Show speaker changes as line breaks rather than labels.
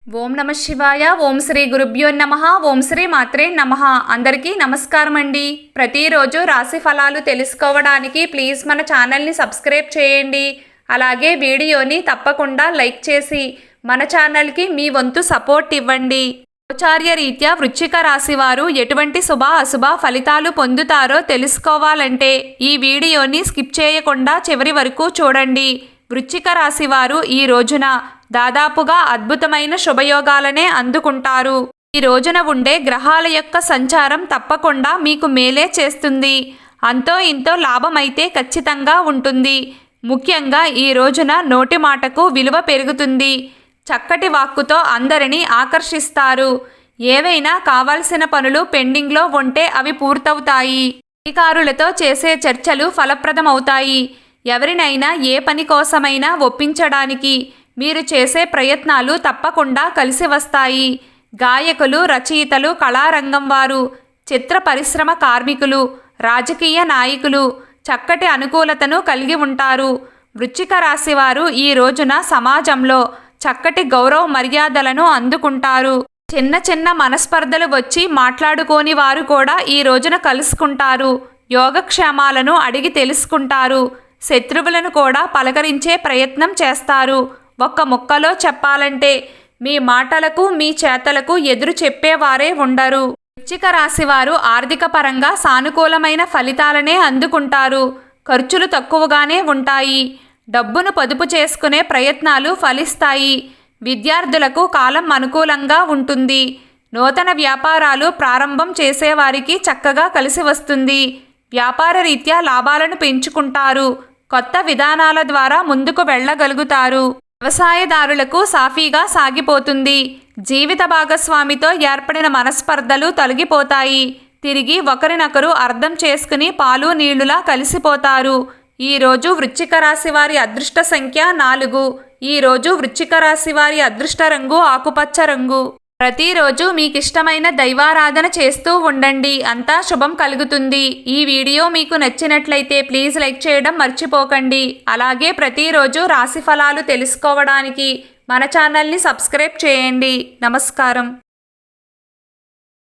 ఓం నమ శివాయ. ఓం శ్రీ గురుభ్యో నమః. ఓం శ్రీ మాత్రే నమః. అందరికీ నమస్కారం అండి. ప్రతిరోజు రాశి ఫలాలు తెలుసుకోవడానికి ప్లీజ్ మన ఛానల్ని సబ్స్క్రైబ్ చేయండి. అలాగే వీడియోని తప్పకుండా లైక్ చేసి మన ఛానల్కి మీ వంతు సపోర్ట్ ఇవ్వండి. గోచార్య రీత్యా వృశ్చిక రాశి వారు ఎటువంటి శుభ అశుభ ఫలితాలు పొందుతారో తెలుసుకోవాలంటే ఈ వీడియోని స్కిప్ చేయకుండా చివరి వరకు చూడండి. వృశ్చిక రాశి వారు ఈ రోజున దాదాపుగా అద్భుతమైన శుభయోగాలనే అందుకుంటారు. ఈ రోజున ఉండే గ్రహాల యొక్క సంచారం తప్పకుండా మీకు మేలే చేస్తుంది. అంతో ఇంతో లాభమైతే ఖచ్చితంగా ఉంటుంది. ముఖ్యంగా ఈ రోజున నోటి మాటకు విలువ పెరుగుతుంది. చక్కటి వాక్కుతో అందరినీ ఆకర్షిస్తారు. ఏవైనా కావాల్సిన పనులు పెండింగ్లో ఉంటే అవి పూర్తవుతాయి. అధికారులతో చేసే చర్చలు ఫలప్రదమవుతాయి. ఎవరినైనా ఏ పని కోసమైనా ఒప్పించడానికి మీరు చేసే ప్రయత్నాలు తప్పకుండా కలిసి వస్తాయి. గాయకులు, రచయితలు, కళారంగం వారు, చిత్ర పరిశ్రమ కార్మికులు, రాజకీయ నాయకులు చక్కటి అనుకూలతను కలిగి ఉంటారు. వృశ్చిక రాశి వారు ఈ రోజున సమాజంలో చక్కటి గౌరవ మర్యాదలను అందుకుంటారు. చిన్న చిన్న మనస్పర్ధలు వచ్చి మాట్లాడుకోని వారు కూడా ఈ రోజున కలుసుకుంటారు. యోగక్షేమాలను అడిగి తెలుసుకుంటారు. శత్రువులను కూడా పలకరించే ప్రయత్నం చేస్తారు. ఒక్క ముక్కలో చెప్పాలంటే మీ మాటలకు మీ చేతలకు ఎదురు చెప్పేవారే ఉండరు. వృశ్చిక రాశి వారు ఆర్థిక పరంగా సానుకూలమైన ఫలితాలనే అందుకుంటారు. ఖర్చులు తక్కువగానే ఉంటాయి. డబ్బును పొదుపు చేసుకునే ప్రయత్నాలు ఫలిస్తాయి. విద్యార్థులకు కాలం అనుకూలంగా ఉంటుంది. నూతన వ్యాపారాలు ప్రారంభం చేసేవారికి చక్కగా కలిసి వస్తుంది. వ్యాపార రీత్యా లాభాలను పెంచుకుంటారు. కొత్త విధానాల ద్వారా ముందుకు వెళ్ళగలుగుతారు. వ్యవసాయదారులకు సాఫీగా సాగిపోతుంది. జీవిత భాగస్వామితో ఏర్పడిన మనస్పర్ధలు తొలగిపోతాయి. తిరిగి ఒకరినొకరు అర్థం చేసుకుని పాలు నీళ్లులా కలిసిపోతారు. ఈరోజు వృశ్చిక రాశి వారి అదృష్ట సంఖ్య 4. ఈరోజు వృశ్చిక రాశి వారి అదృష్ట రంగు ఆకుపచ్చ రంగు. ప్రతిరోజు మీకు ఇష్టమైన దైవారాధన చేస్తూ ఉండండి. అంతా శుభం కలుగుతుంది. ఈ వీడియో మీకు నచ్చినట్లయితే ప్లీజ్ లైక్ చేయడం మర్చిపోకండి. అలాగే ప్రతిరోజు రాశి ఫలాలు తెలుసుకోవడానికి మన ఛానల్ని సబ్స్క్రైబ్ చేయండి. నమస్కారం.